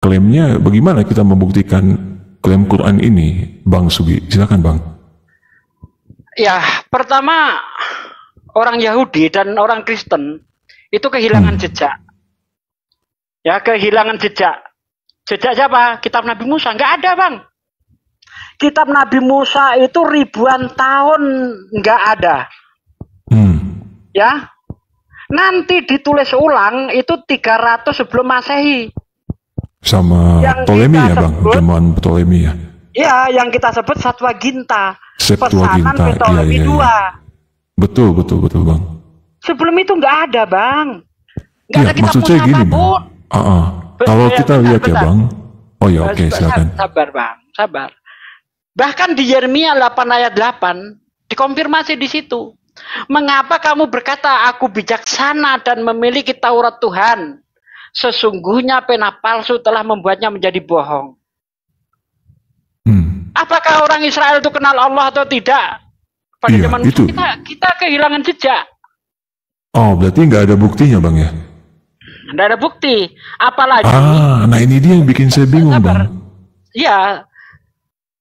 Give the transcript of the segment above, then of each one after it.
klaimnya, bagaimana kita membuktikan klaim Quran ini, Bang Sugi? Silakan, Bang. Ya, pertama orang Yahudi dan orang Kristen itu kehilangan jejak. Ya, kehilangan jejak. Jejak siapa? Kitab Nabi Musa. Nggak ada, Bang. Kitab Nabi Musa itu ribuan tahun nggak ada. Ya, nanti ditulis ulang itu 300 sebelum Masehi. Sama Ptolemy ya, Bang? Zaman Ptolemy ya? Ya, yang kita sebut Septuaginta. Pesanan Septuaginta, Ptolemy iya. II. Betul, Bang. Sebelum itu nggak ada, Bang. Nggak ada kitab maksud saya Musa gini, apapun. Bang. Kalau kita lihat ya, Bang. Oh ya, oke, silakan. Sabar, Bang. Sabar. Bahkan di Yeremia 8 ayat 8 dikonfirmasi di situ. Mengapa kamu berkata aku bijaksana dan memiliki Taurat Tuhan? Sesungguhnya pena palsu telah membuatnya menjadi bohong. Apakah orang Israel itu kenal Allah atau tidak? Pada zaman itu kita kehilangan jejak. Oh, berarti nggak ada buktinya, Bang ya? Nggak ada bukti. Apalagi. Nah ini dia yang bikin saya bingung, Bang. Ya,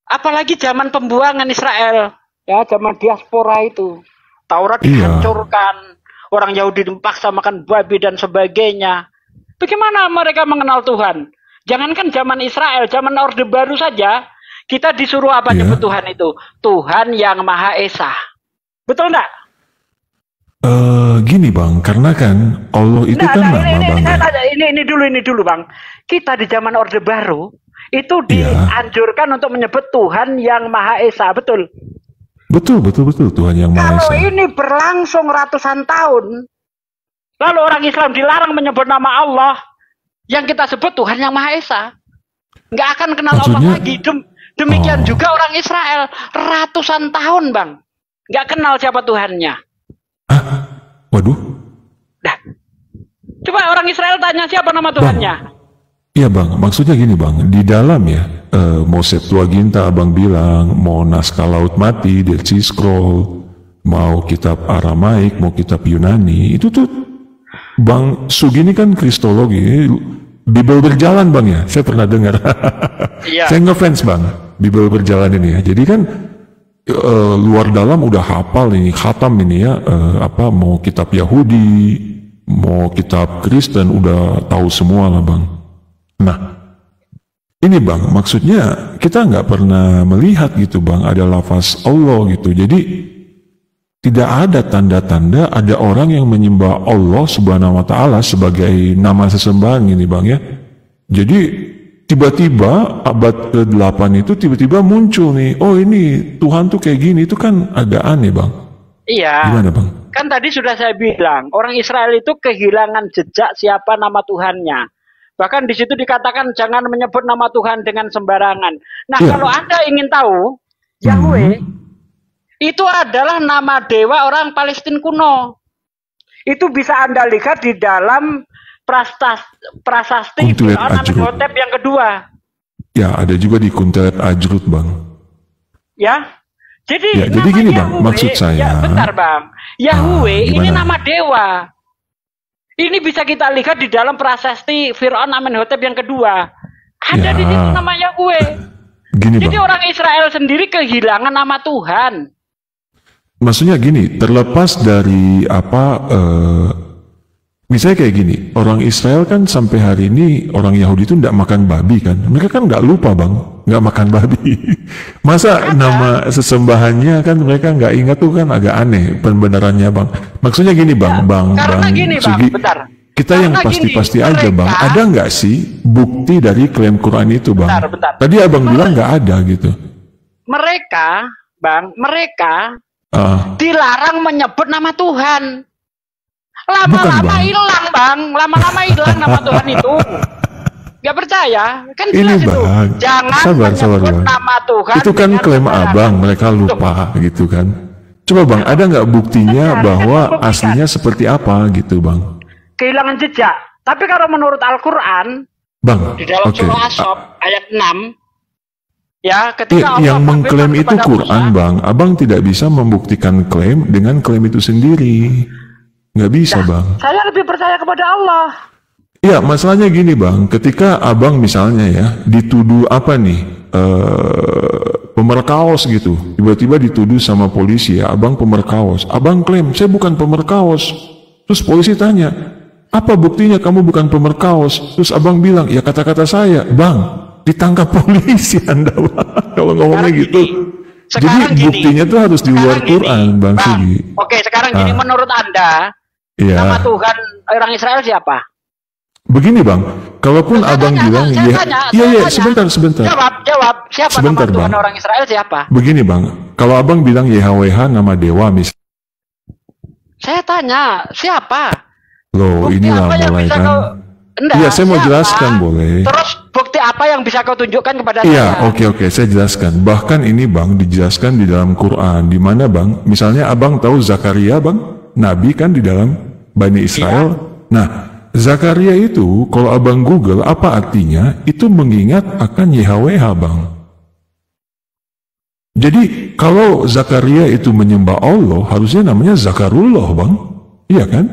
apalagi zaman pembuangan Israel, ya zaman diaspora itu. Taurat dihancurkan, orang Yahudi dipaksa makan babi dan sebagainya. Bagaimana mereka mengenal Tuhan? Jangankan zaman Israel, zaman Orde Baru saja, kita disuruh apa nyebut Tuhan itu? Tuhan yang Maha Esa. Betul enggak? Gini, Bang, karena kan Allah itu nama, Bang. Ini dulu, Bang. Kita di zaman Orde Baru, itu dianjurkan untuk menyebut Tuhan yang Maha Esa, betul? Betul, Tuhan yang Maha Esa. Kalau ini berlangsung ratusan tahun, lalu orang Islam dilarang menyebut nama Allah, yang kita sebut Tuhan yang Maha Esa. Nggak akan kenal Allah lagi. Demikian juga orang Israel, ratusan tahun, Bang. Nggak kenal siapa Tuhannya. Waduh. Nah, coba orang Israel tanya siapa nama Tuhannya. Iya, Bang, maksudnya gini, Bang, di dalam ya, mau Septuaginta Abang bilang, mau naskah Laut Mati, Dead Sea Scroll, mau kitab Aramaik, mau kitab Yunani, itu tuh Bang Sugi ini kan kristologi, Bible berjalan, Bang ya, saya pernah dengar. Saya ngefans, Bang, Bible berjalan ini ya, jadi kan luar dalam udah hafal ini, khatam ini ya, mau kitab Yahudi, mau kitab Kristen, udah tahu semua lah, Bang. Nah, ini, Bang, maksudnya kita nggak pernah melihat gitu, Bang, ada lafaz Allah gitu. Jadi tidak ada tanda-tanda ada orang yang menyembah Allah Subhanahu wa Ta'ala sebagai nama sesembahan ini, Bang ya. Jadi tiba-tiba abad ke-8 itu tiba-tiba muncul nih, oh ini Tuhan tuh kayak gini, itu kan agak aneh, Bang. Iya. Gimana, Bang? Kan tadi sudah saya bilang, orang Israel itu kehilangan jejak siapa nama Tuhannya. Bahkan di situ dikatakan jangan menyebut nama Tuhan dengan sembarangan. Nah, kalau Anda ingin tahu, Yahweh itu adalah nama dewa orang Palestina kuno. Itu bisa Anda lihat di dalam prasasti Amenhotep yang kedua. Ya, ada juga di Kuntelet Ajrut, Bang. Ya. Jadi gini, Yahweh, Bang, maksud saya. Ya, bentar, Bang. Yahweh ini nama dewa. Ini bisa kita lihat di dalam prasasti Fir'aun Amenhotep yang kedua. Ada di situ nama Yahweh. Jadi Bang, orang Israel sendiri kehilangan nama Tuhan. Maksudnya gini, terlepas dari misalnya kayak gini, orang Israel kan sampai hari ini, orang Yahudi itu tidak makan babi kan. Mereka kan nggak lupa, Bang, nggak makan babi. Masa nama sesembahannya kan mereka nggak ingat tuh, kan agak aneh pembenarannya, Bang. Maksudnya gini, Bang, Bang Sugi, kita yang pasti-pasti aja, Bang. Ada nggak sih bukti dari klaim Quran itu, Bang? Tadi Abang bilang nggak ada gitu. Mereka, Bang, dilarang menyebut nama Tuhan. Lama-lama hilang, Bang. Lama-lama hilang nama Tuhan itu. Gak percaya? Kan jelas itu. Jangan menyebut nama Tuhan. Itu kan klaim Abang, mereka lupa gitu kan. Coba, Bang, ada nggak buktinya bahwa aslinya seperti apa gitu, Bang? Kehilangan jejak. Tapi kalau menurut Al-Quran, Bang, di dalam surah As-Saff ayat 6, ya, ketika yang mengklaim itu Quran, Musa, Bang, Abang tidak bisa membuktikan klaim dengan klaim itu sendiri. Nggak bisa, Bang. Saya lebih percaya kepada Allah. Iya, masalahnya gini bang, ketika abang misalnya ya dituduh apa nih, pemerkaos gitu, tiba-tiba dituduh sama polisi ya, abang pemerkaos, abang klaim saya bukan pemerkaos, terus polisi tanya, apa buktinya kamu bukan pemerkaos? Terus abang bilang, ya kata-kata saya, bang, ditangkap polisi Anda bang, kalau ngomongnya gitu. Jadi buktinya tuh harus di luar Quran, bang Sugi. Oke, sekarang gini, menurut Anda, nama Tuhan orang Israel siapa? Begini bang, kalaupun abang bilang iya sebentar. Jawab, siapa sebentar, nama Tuhan bang. orang Israel siapa? Begini bang, kalau abang bilang YHWH nama dewa saya tanya siapa? Loh, bukti inilah mulai kan. Iya, saya mau jelaskan boleh. Terus bukti apa yang bisa kau tunjukkan kepada saya? Iya, oke, saya jelaskan. Bahkan ini bang dijelaskan di dalam Quran. Di mana bang? Misalnya abang tahu Zakaria bang, nabi kan di dalam Bani Israel. Iya. Nah, Zakaria itu, kalau abang Google apa artinya, itu mengingat akan YHWH bang. Jadi kalau Zakaria itu menyembah Allah, harusnya namanya Zakarullah bang. Iya kan?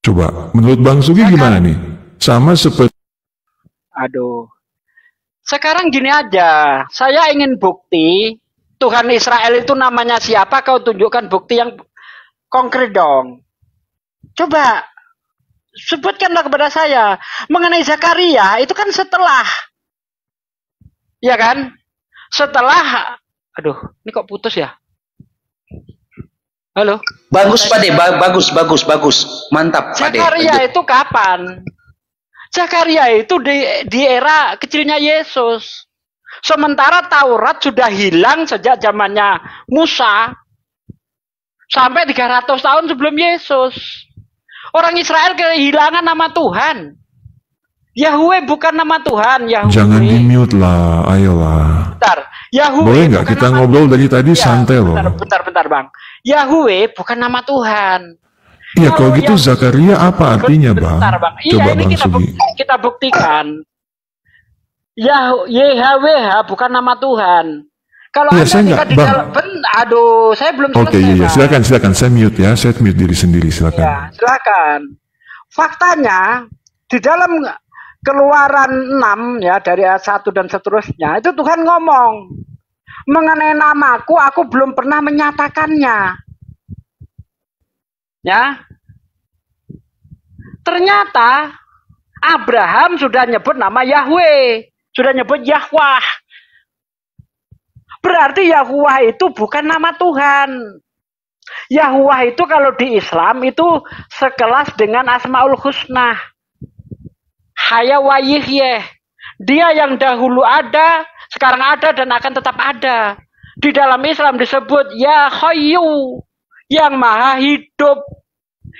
Coba, menurut Bang Sugi gimana nih? Sama seperti... Aduh. Sekarang gini aja, saya ingin bukti Tuhan Israel itu namanya siapa, kau tunjukkan bukti yang konkret dong. Coba. Sebutkanlah kepada saya. Mengenai Zakaria, itu kan setelah. Ya kan? Setelah. Aduh, ini kok putus ya? Halo? Bagus, Pak De. Bagus. Mantap, Pak De. Zakaria itu kapan? Zakaria itu di era kecilnya Yesus. Sementara Taurat sudah hilang sejak zamannya Musa. Sampai 300 tahun sebelum Yesus. Orang Israel kehilangan nama Tuhan. Yahweh bukan nama Tuhan. Yahweh. Jangan di-mute lah, ayolah. Bentar. Yahweh boleh nggak kita ngobrol dari tadi santai loh. Bentar bang. Yahweh bukan nama Tuhan. Iya, kalau gitu Zakaria apa artinya bang? Bang. Coba ini kita buktikan. YHWH bukan nama Tuhan. Kalau iya, saya nggak, bang. Aduh, saya belum selesai. Oke, iya, silakan. Saya mute ya, saya mute diri sendiri, silakan. Ya, silakan. Faktanya di dalam Keluaran 6 ya dari ayat 1 dan seterusnya itu Tuhan ngomong mengenai namaku, aku belum pernah menyatakannya. Ya, ternyata Abraham sudah nyebut nama Yahweh, sudah nyebut Yahwah. Berarti Yahuwah itu bukan nama Tuhan. Yahuwah itu kalau di Islam itu sekelas dengan Asmaul Husna. Haya wa Yihyeh. Dia yang dahulu ada, sekarang ada dan akan tetap ada. Di dalam Islam disebut Ya Hayyu, yang maha hidup.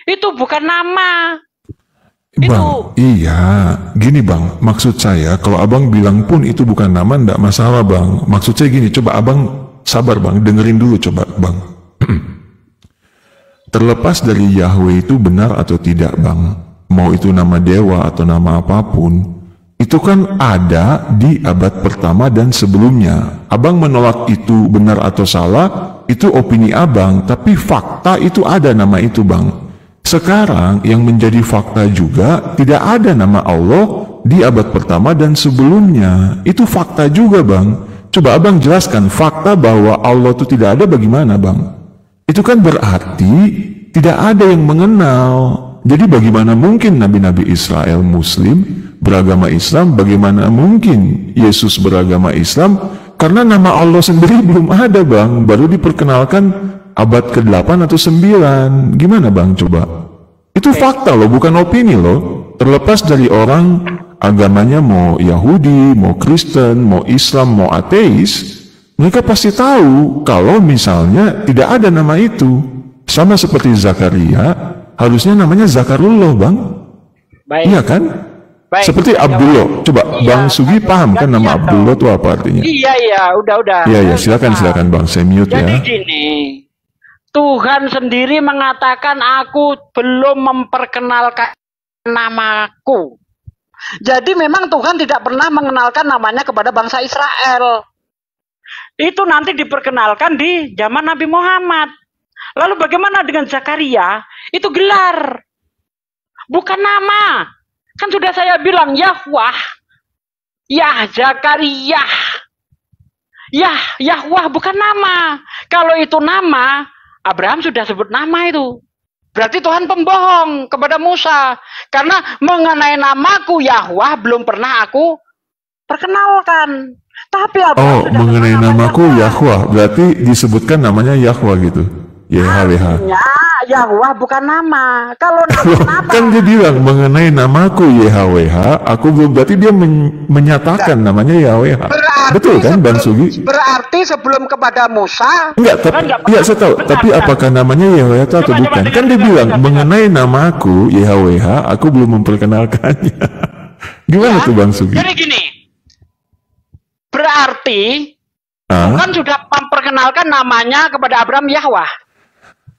Itu bukan nama. Bang, iya, gini bang, maksud saya kalau abang bilang pun itu bukan nama, ndak masalah bang. Maksud saya gini, coba abang sabar bang, dengerin dulu coba bang. Terlepas dari Yahweh itu benar atau tidak bang, mau itu nama dewa atau nama apapun, itu kan ada di abad pertama dan sebelumnya. Abang menolak itu benar atau salah, itu opini abang, tapi fakta itu ada nama itu bang. Sekarang yang menjadi fakta juga tidak ada nama Allah di abad pertama dan sebelumnya. Itu fakta juga bang. Coba abang jelaskan fakta bahwa Allah itu tidak ada bagaimana bang? Itu kan berarti tidak ada yang mengenal. Jadi bagaimana mungkin nabi-nabi Israel Muslim beragama Islam? Bagaimana mungkin Yesus beragama Islam? Karena nama Allah sendiri belum ada bang. Baru diperkenalkan abad ke-8 atau 9. Gimana bang coba? Itu fakta loh, bukan opini loh. Terlepas dari orang agamanya mau Yahudi, mau Kristen, mau Islam, mau ateis, mereka pasti tahu kalau misalnya tidak ada nama itu. Sama seperti Zakaria, harusnya namanya Zakarullah bang. Baik. Iya kan? Baik. Seperti Abdullah. Coba iya, Bang Sugi paham kan nama Abdullah itu apa artinya? Iya, udah. Iya, silakan bang, saya mute ya. Jadi gini, Tuhan sendiri mengatakan aku belum memperkenalkan namaku. Jadi memang Tuhan tidak pernah mengenalkan namanya kepada bangsa Israel. Itu nanti diperkenalkan di zaman Nabi Muhammad. Lalu bagaimana dengan Zakaria? Itu gelar. bukan nama. Kan sudah saya bilang Yahwah, Yah Zakaria, Yahwah bukan nama. Kalau itu nama, Abraham sudah sebut nama itu. Berarti Tuhan pembohong kepada Musa. Karena mengenai namaku Yahwah belum pernah aku perkenalkan. Tapi Abraham sudah mengenai namaku Yahwah, berarti disebutkan namanya Yahwah gitu. YHWH. Yahwah bukan nama. Kalau nama kan dia bilang mengenai namaku YHWH, aku belum, berarti dia menyatakan namanya YHWH. Betul kan Bang Sugi? Berarti sebelum kepada Musa. Enggak, tapi ya saya tahu. Tapi apakah namanya YHWH atau bukan? Kan dia bilang mengenai namaku YHWH, aku belum memperkenalkannya. Gimana tuh Bang Sugi? Jadi gini. Berarti Tuhan sudah memperkenalkan namanya kepada Abraham Yahwah.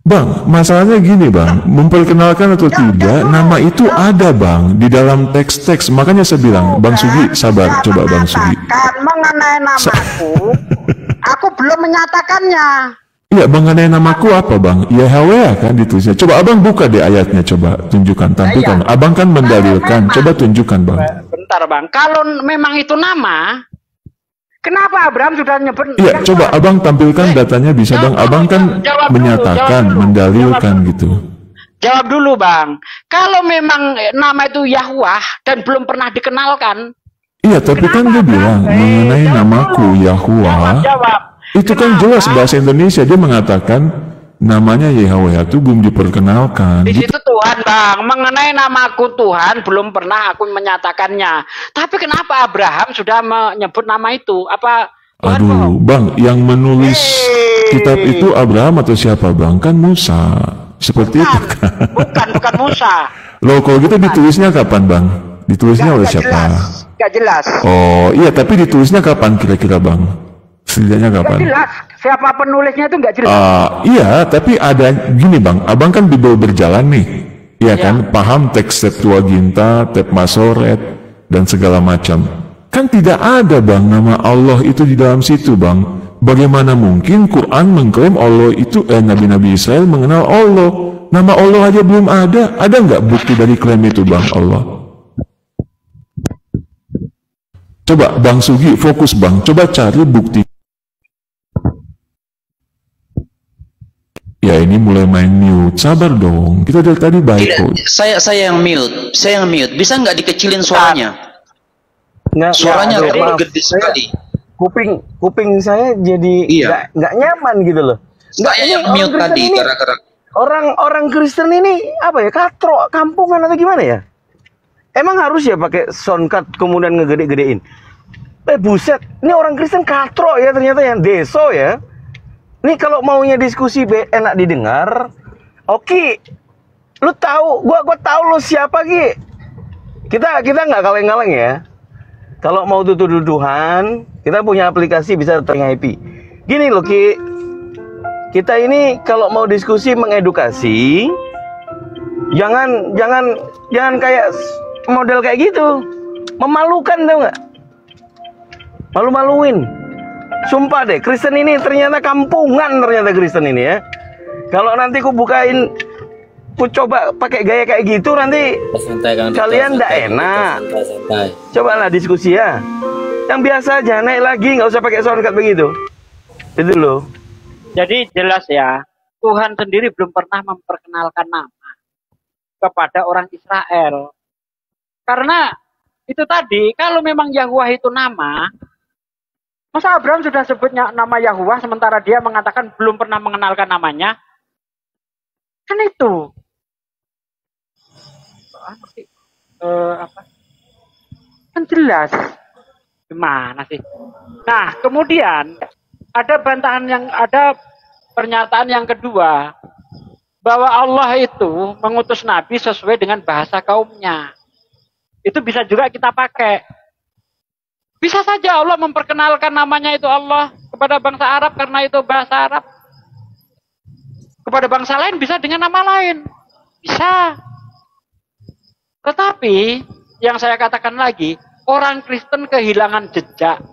Bang, masalahnya gini Bang, memperkenalkan atau tidak, nama itu ada Bang, di dalam teks-teks. Makanya saya bilang, Bang Sugi, sabar, coba Bang Sugi. Mengenai namaku, aku belum menyatakannya. Iya, mengenai namaku apa Bang? YHWH kan ditulisnya. Coba Abang buka deh ayatnya, coba tunjukkan, tampilkan. Abang kan mendalilkan, coba tunjukkan Bang. Bentar Bang, kalau memang itu nama, kenapa Abraham sudah nyebut? Iya, coba Abang tampilkan datanya bisa Bang. Abang kan menyatakan, mendalilkan gitu. Jawab dulu Bang. Kalau memang nama itu Yahwah dan belum pernah dikenalkan. Iya, tapi kan dia bilang mengenai namaku Yahwah. Itu kan jelas bahasa Indonesia. Dia mengatakan namanya YHWH itu belum diperkenalkan. Di situ Tuhan Bang, mengenai namaku Tuhan belum pernah aku menyatakannya. Tapi kenapa Abraham sudah menyebut nama itu? Apa Tuhan Aduh, Bang, yang menulis kitab itu Abraham atau siapa Bang? Kan Musa. Seperti itu kan? Bukan Musa. Loh, kalau gitu ditulisnya kapan Bang? Ditulisnya oleh siapa? Gak jelas. Oh, iya, tapi ditulisnya kapan kira-kira Bang? Setidaknya kapan? Gak jelas. Siapa penulisnya itu nggak jelas. Iya, tapi ada gini Bang, Abang kan Bible berjalan nih, iya kan? Paham teks Septuaginta, teks Masoret, dan segala macam. Kan tidak ada Bang nama Allah itu di dalam situ Bang. Bagaimana mungkin Quran mengklaim Allah itu, Nabi-Nabi Israel mengenal Allah? Nama Allah aja belum ada. Ada nggak bukti dari klaim itu Bang Allah? Coba Bang Sugi fokus Bang, coba cari bukti. Ya ini mulai main mute, sabar dong. Kita dari tadi baik kok. Saya yang mute. Bisa nggak dikecilin suaranya? Suaranya gede sekali. Kuping saya jadi nggak nyaman gitu loh. Saya yang mute tadi gara-gara orang Kristen ini apa ya, katro, kampungan atau gimana ya? Emang harus ya pakai soundcard kemudian ngegede-gedein? Buset, ini orang Kristen katro ya ternyata, yang deso ya. Nih kalau maunya diskusi enak didengar, Oki, lu tahu, gua tahu lu siapa Ki. Kita nggak kaleng-kaleng ya. Kalau mau tuduh-tuduhan, kita punya aplikasi bisa tanya IP. Gini loh Ki, kita ini kalau mau diskusi mengedukasi, jangan kayak model kayak gitu, memalukan tau nggak? Malu-maluin. Sumpah deh, Kristen ini ternyata kampungan, ternyata Kristen ini ya. Kalau nanti ku bukain, ku coba pakai gaya kayak gitu, nanti kalian ndak enak. Cobalah diskusi ya. Yang biasa aja, naik lagi, nggak usah pakai soundcard begitu. Itu loh. Jadi jelas ya, Tuhan sendiri belum pernah memperkenalkan nama kepada orang Israel. Karena itu tadi, kalau memang Yahwah itu nama, masa Abraham sudah sebutnya nama Yahwah sementara dia mengatakan belum pernah mengenalkan namanya? Kan itu. Kan jelas. Gimana sih? Nah, kemudian ada pernyataan yang kedua, bahwa Allah itu mengutus nabi sesuai dengan bahasa kaumnya. Itu bisa juga kita pakai. Bisa saja Allah memperkenalkan namanya itu Allah kepada bangsa Arab karena itu bahasa Arab. Kepada bangsa lain bisa dengan nama lain. Bisa. Tetapi yang saya katakan lagi, orang Kristen kehilangan jejak.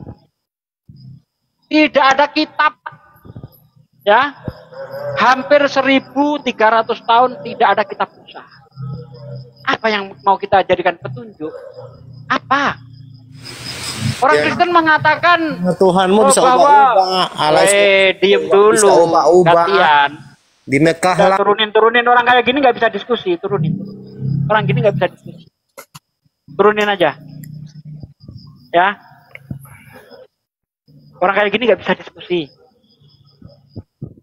Tidak ada kitab. Ya. Hampir 1.300 tahun tidak ada kitab Musa. Apa yang mau kita jadikan petunjuk? Apa? Orang Kristen mengatakan Tuhanmu bisa ubah-ubah. Diem dulu. Bisa ubah-ubah. Di Mekah lah. Turunin orang kayak gini nggak bisa diskusi. Turunin. Orang gini nggak bisa diskusi. Turunin aja. Ya. Orang kayak gini nggak bisa diskusi.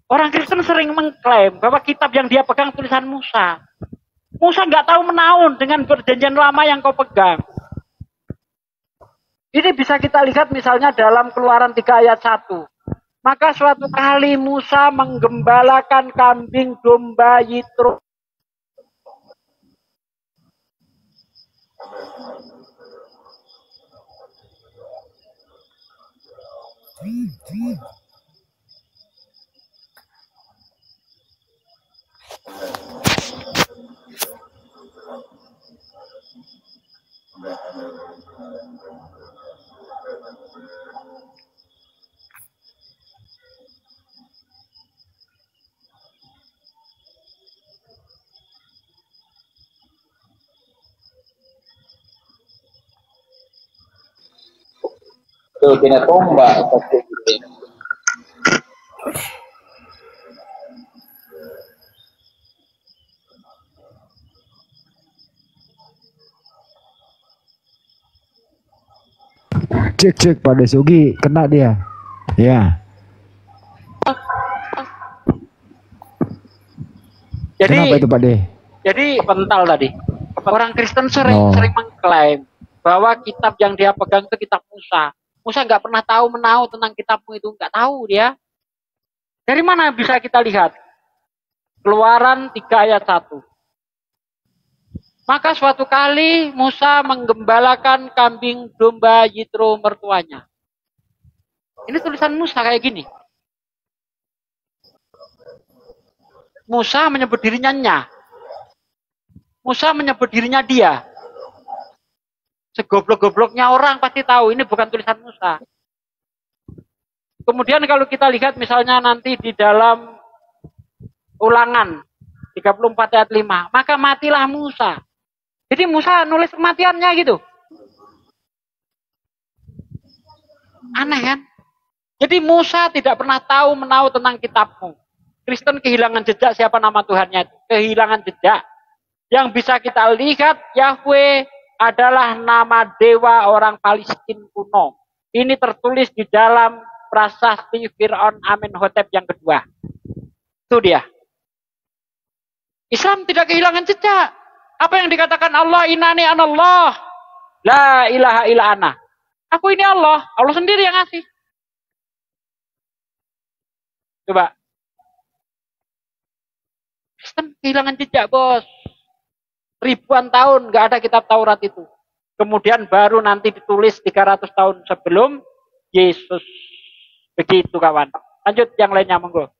Orang Kristen sering mengklaim bahwa kitab yang dia pegang tulisan Musa. Musa nggak tahu menaun dengan perjanjian lama yang kau pegang. Ini bisa kita lihat misalnya dalam Keluaran 3 ayat 1. Maka suatu kali Musa menggembalakan kambing domba Yitro. Tuh, kena tombak. Cek Pak Desugi, kena dia. Ya. Jadi, kenapa itu Pak De? Jadi pental tadi. Orang Kristen sering mengklaim bahwa kitab yang dia pegang itu kitab Musa. Musa nggak pernah tahu menau tentang kitabmu itu, nggak tahu dia. Dari mana bisa kita lihat? Keluaran 3 ayat 1. Maka suatu kali Musa menggembalakan kambing domba Yitro mertuanya. Ini tulisan Musa kayak gini. Musa menyebut dirinya Nya. Musa menyebut dirinya dia. Segoblok-gobloknya orang pasti tahu ini bukan tulisan Musa. Kemudian kalau kita lihat misalnya nanti di dalam Ulangan 34 ayat 5, maka matilah Musa. Jadi Musa nulis kematiannya gitu. Aneh kan? Jadi Musa tidak pernah tahu menau tentang kitabmu. Kristen kehilangan jejak siapa nama Tuhannya. Kehilangan jejak. Yang bisa kita lihat Yahweh adalah nama dewa orang Palestina kuno. Ini tertulis di dalam prasasti Fir'aun Amenhotep yang kedua. Itu dia. Islam tidak kehilangan jejak. Apa yang dikatakan Allah, inani anallah, la ilaha illa ana. Aku ini Allah, Allah sendiri yang ngasih. Coba. Kristen kehilangan jejak, bos. Ribuan tahun nggak ada kitab Taurat itu. Kemudian baru nanti ditulis 300 tahun sebelum Yesus. Begitu kawan. Lanjut yang lainnya, monggo.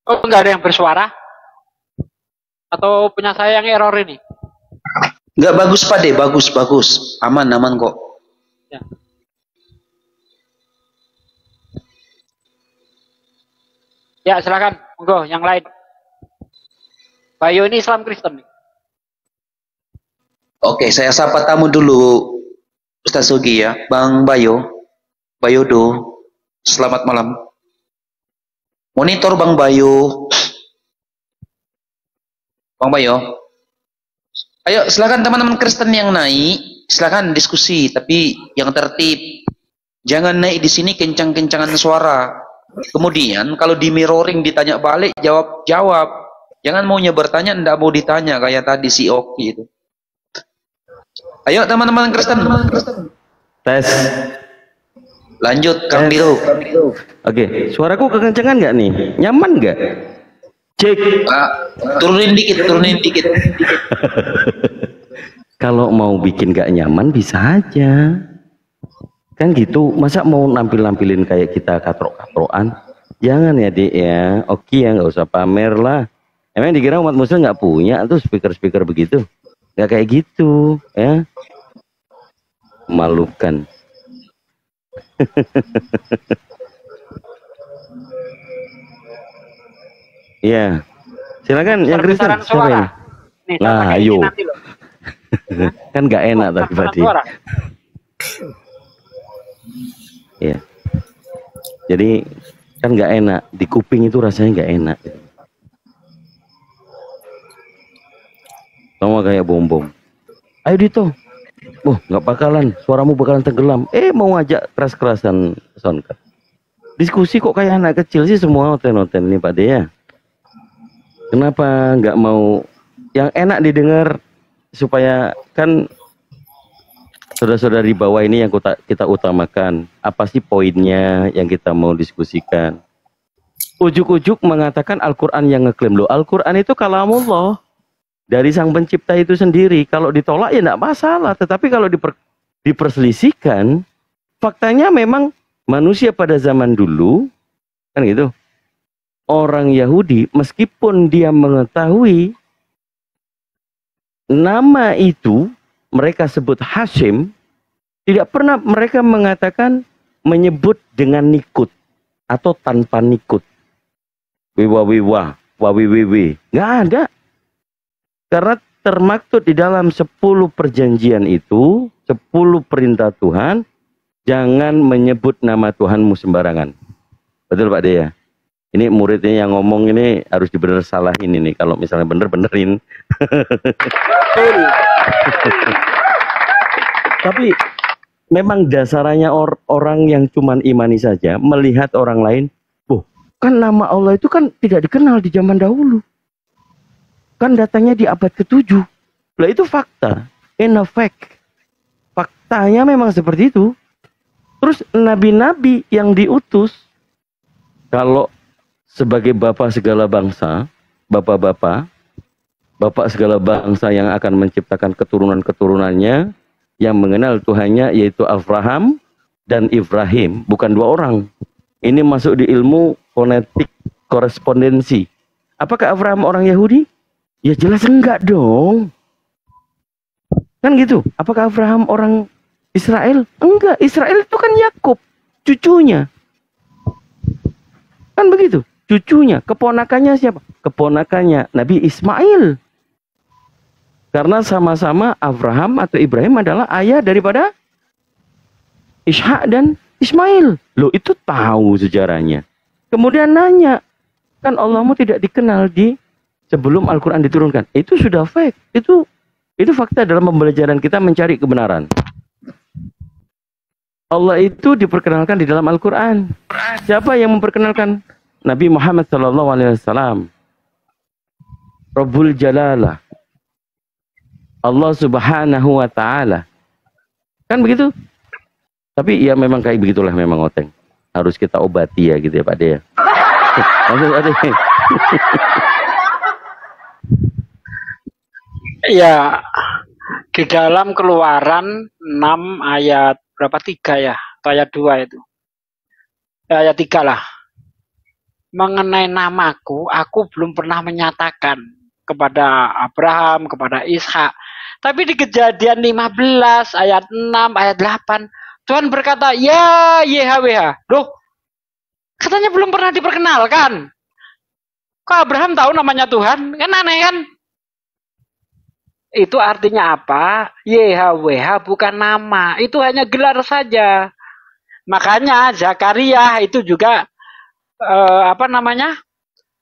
Oh, enggak ada yang bersuara? Atau punya saya yang error ini? Enggak, bagus Pak De, bagus. Aman kok. Ya. Ya, silakan. Monggo, yang lain. Bayu ini Islam Kristen nih. Oke, saya sapa tamu dulu Ustaz Sugi ya. Bang Bayu. Bayodo. Selamat malam. Monitor Bang Bayu. Bang Bayu. Ayo silakan teman-teman Kristen yang naik, silakan diskusi tapi yang tertib. Jangan naik di sini kencang-kencangan suara. Kemudian kalau di mirroring ditanya balik, jawab. Jangan maunya bertanya ndak mau ditanya kayak tadi si Oki itu. Ayo teman-teman Kristen. Tes. Lanjut Kang Biru. Oke, suaraku kekencangan nggak nih? Nyaman nggak? Cek. Turunin dikit. Kalau mau bikin nggak nyaman bisa aja. Kan gitu, masa mau nampilin kayak kita katrok-katrokan? Jangan ya Dik ya. Oke ya, nggak usah pamer lah. Emang dikira umat muslim nggak punya tuh speaker-speaker begitu? Nggak kayak gitu ya. Memalukan. Iya. Silakan yang Kristen. Siapa ini? Nih, nah, ayo. Kan nggak enak tapi Pak Dik. Iya. Jadi kan nggak enak di kuping itu rasanya nggak enak. Sama kayak bom-bom. Ayo Dito. Oh, nggak bakalan, suaramu bakalan tenggelam. Mau ngajak keras-kerasan soundcard. Diskusi kok kayak anak kecil sih semua oten-oten nih Pak Dea. Kenapa nggak mau yang enak didengar supaya kan saudara-saudara di bawah ini yang kita utamakan. Apa sih poinnya yang kita mau diskusikan? Ujuk-ujuk mengatakan Al-Quran yang ngeklaim. Loh, Al-Quran itu kalamullah. Dari sang pencipta itu sendiri. Kalau ditolak ya enggak masalah. Tetapi kalau diperselisihkan, faktanya memang manusia pada zaman dulu, kan gitu. Orang Yahudi meskipun dia mengetahui nama itu, mereka sebut Hashim, tidak pernah mereka mengatakan menyebut dengan nikut atau tanpa nikut. Wiwa, wawiwiwi. Nggak ada. Karena termaktub di dalam 10 perjanjian itu, 10 perintah Tuhan, jangan menyebut nama Tuhanmu sembarangan. Betul Pak Dea? Ini muridnya yang ngomong ini harus dibener salahin ini. Kalau misalnya bener-benerin. Tapi memang dasarnya orang yang cuman imani saja, melihat orang lain, kan nama Allah itu kan tidak dikenal di zaman dahulu. Kan datangnya di abad ke-7. Lah itu fakta. In fact. Faktanya memang seperti itu. Terus nabi-nabi yang diutus, kalau sebagai bapak segala bangsa, bapak segala bangsa yang akan menciptakan keturunan-keturunannya, yang mengenal Tuhannya yaitu Abraham dan Ibrahim. Bukan 2 orang. Ini masuk di ilmu fonetik korespondensi. Apakah Abraham orang Yahudi? Ya jelas enggak dong. Kan gitu. Apakah Abraham orang Israel? Enggak. Israel itu kan Yakub, cucunya. Kan begitu. Cucunya. Keponakannya siapa? Keponakannya Nabi Ismail. Karena sama-sama Abraham atau Ibrahim adalah ayah daripada Ishak dan Ismail. Loh itu tahu sejarahnya. Kemudian nanya. Kan Allahmu tidak dikenal di sebelum Al-Quran diturunkan. Itu sudah fake. Itu fakta dalam pembelajaran kita mencari kebenaran. Allah itu diperkenalkan di dalam Al-Quran. Siapa yang memperkenalkan? Nabi Muhammad SAW. Rabbul Jalalah. Allah Subhanahu wa Ta'ala. Kan begitu? Tapi ya memang kayak begitulah memang Oteng. Harus kita obati ya gitu ya Pak Dea. Maksud Ade. Ya, di dalam Keluaran 6 ayat berapa 3 ya? Atau ayat 2 itu. Ayat 3 lah. Mengenai namaku, aku belum pernah menyatakan kepada Abraham, kepada Ishak. Tapi di Kejadian 15 ayat 6 ayat 8, Tuhan berkata, "Ya YHWH." Loh, katanya belum pernah diperkenalkan. Kok Abraham tahu namanya Tuhan? Kan aneh kan? Itu artinya apa? YHWH bukan nama. Itu hanya gelar saja. Makanya Zakaria itu juga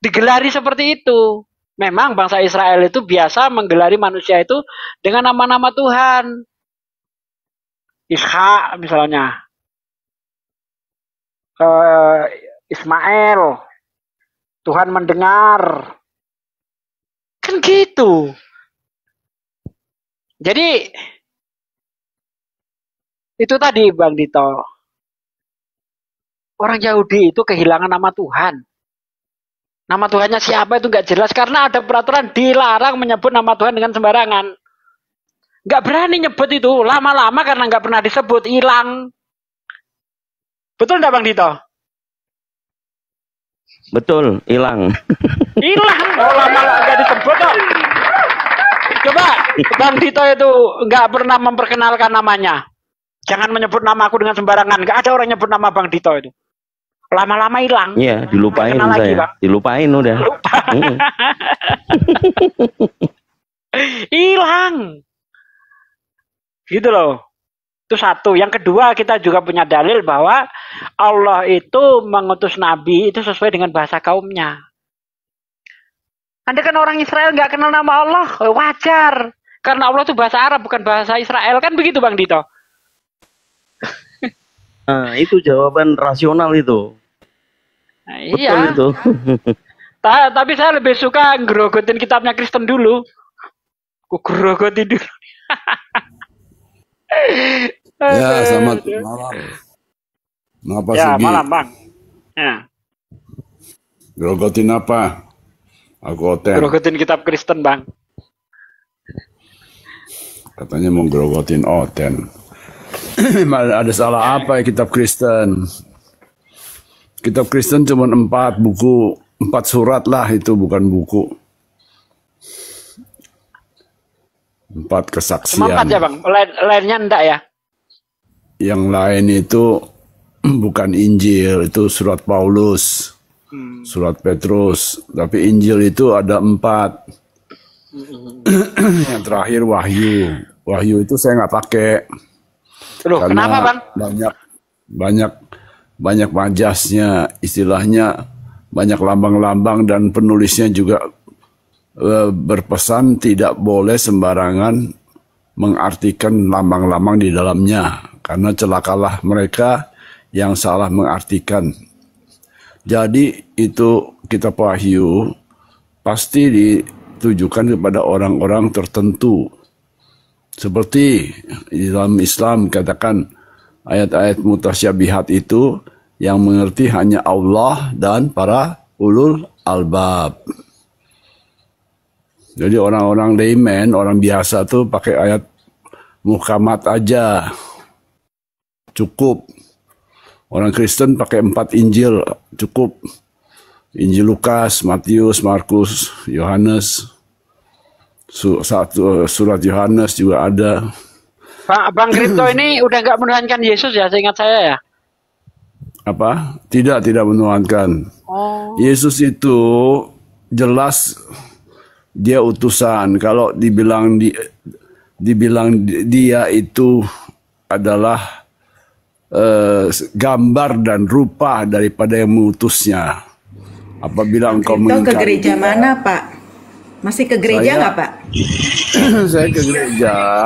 digelari seperti itu. Memang bangsa Israel itu biasa menggelari manusia itu dengan nama-nama Tuhan. Ishak misalnya. Ismail. Tuhan mendengar. Kan gitu. Jadi itu tadi Bang Dito. Orang Yahudi itu kehilangan nama Tuhan. Nama Tuhannya siapa itu nggak jelas karena ada peraturan dilarang menyebut nama Tuhan dengan sembarangan. Nggak berani nyebut itu. Lama-lama karena nggak pernah disebut hilang. Betul nggak Bang Dito? Betul, hilang. Hilang. Oh, lama nggak disebut kok. Coba Bang Dito itu nggak pernah memperkenalkan namanya. Jangan menyebut nama aku dengan sembarangan. Nggak ada orang nyebut nama Bang Dito itu. Lama-lama hilang. Iya, dilupain saya. Lagi, dilupain udah. Hilang. Gitu loh. Itu satu. Yang kedua, kita juga punya dalil bahwa Allah itu mengutus Nabi itu sesuai dengan bahasa kaumnya. Anda kan orang Israel nggak kenal nama Allah, wajar. Karena Allah itu bahasa Arab, bukan bahasa Israel. Kan begitu Bang Dito? Nah, itu jawaban rasional itu. Nah, betul iya. Itu. Tapi saya lebih suka ngerogotin kitabnya Kristen dulu. Aku gerogotin dulu. Ya, selamat malam. Kenapa ya, Sugi? malam Bang. Ya. Grogotin apa? Aku Oten. Grogotin kitab Kristen Bang. Katanya mau grogotin Oten. Ada salah apa ya kitab Kristen? Kitab Kristen cuma 4 buku, 4 surat lah itu, bukan buku. 4 kesaksian. Cuma 4 ya Bang? Lainnya enggak ya? Yang lain itu bukan Injil, itu surat Paulus, surat Petrus. Tapi Injil itu ada 4. Yang terakhir Wahyu. Wahyu itu saya nggak pakai. Loh, kenapa Bang? Banyak majasnya, istilahnya banyak lambang-lambang, dan penulisnya juga berpesan tidak boleh sembarangan mengartikan lambang-lambang di dalamnya, karena celakalah mereka yang salah mengartikan. Jadi itu kitab Wahyu pasti ditujukan kepada orang-orang tertentu. Seperti di dalam Islam katakan ayat-ayat mutasyabihat itu yang mengerti hanya Allah dan para ulul albab. Jadi orang-orang layman, orang biasa tuh pakai ayat muhkamat aja. Cukup. Orang Kristen pakai 4 Injil, cukup. Injil Lukas, Matius, Markus, Yohanes. Surat Yohanes juga ada. Bang Kripto ini udah nggak menuhankan Yesus ya, seingat saya ya? Apa? Tidak menuhankan. Oh. Yesus itu jelas dia utusan. Kalau dibilang dia itu adalah gambar dan rupa daripada yang mengutusnya. Apabila engkau ke gereja mana Pak? Masih ke gereja nggak Pak? Saya ke gereja.